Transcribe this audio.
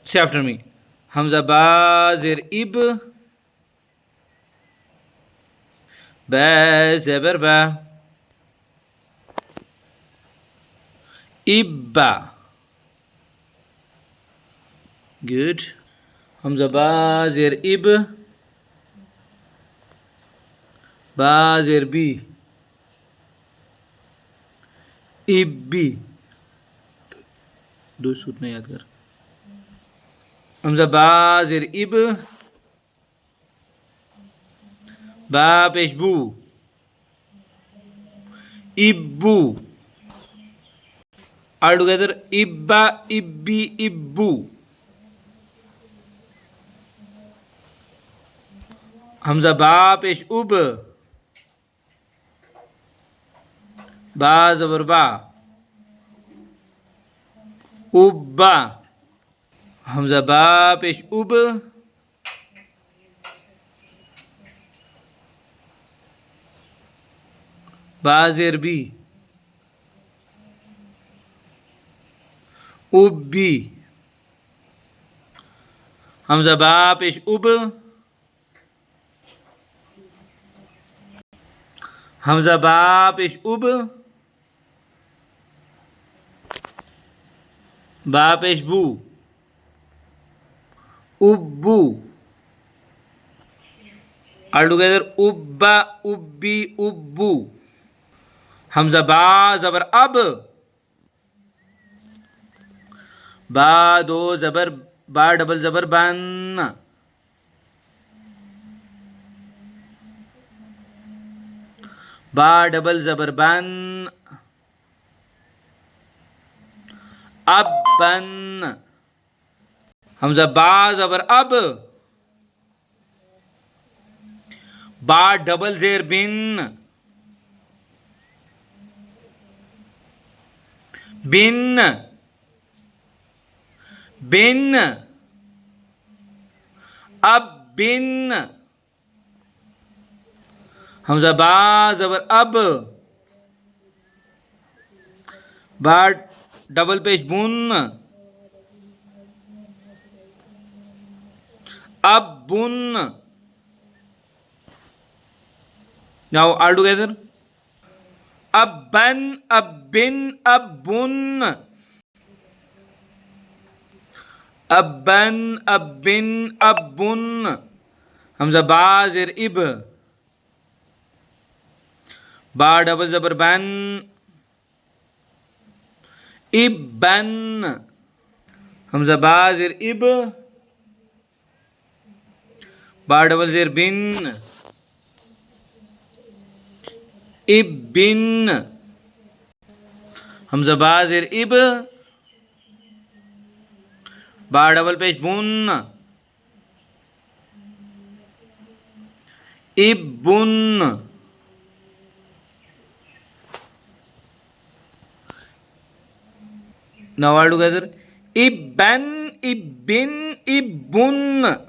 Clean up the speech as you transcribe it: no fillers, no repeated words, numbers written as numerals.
Say after me. Hamza ba zir ib. Ba zeber ba. Ibba. Good. Hamza ba zir ib. Ba zir bi. Ibbi. दो सूत्र याद कर. Hamza ba zir ib. Ba pesh bu. Ibbu. All together. Ibba, ibbi, ibbu. Hamza ba pesh ub. Ba zabar ba. Ubba. Hamza ba pesh ub. Ba zir bi. Ubbi. Hamza ba pesh ub. Hamza ba pesh ub. Ba pesh bu. Ubbu. All together. Ubba, ubbi, ubbu. Hamza ba zabar ab. Ba दो जबर बा double जबर बन. बा double जबर बन. अब बन. हमजा बा जबर अब. बा डबल जेर बिन. बिन. बिन. अब बिन. हमजा बा जबर अब. बा डबल पेश बुन. अब बुन. Now all together. अब बन, अब बिन, अब बुन. अब बन, अब बिन, अब बुन. हमजा बा जेर इब. बा डबल जबर बन. इब बन. हमजा बा जेर इब. बा डबल जेर बिन. इब बिन. हमजा बा जेर इब. बा डबल पेश बुन. इब बुन. Now all together. Ibban, ibbin, ibbun.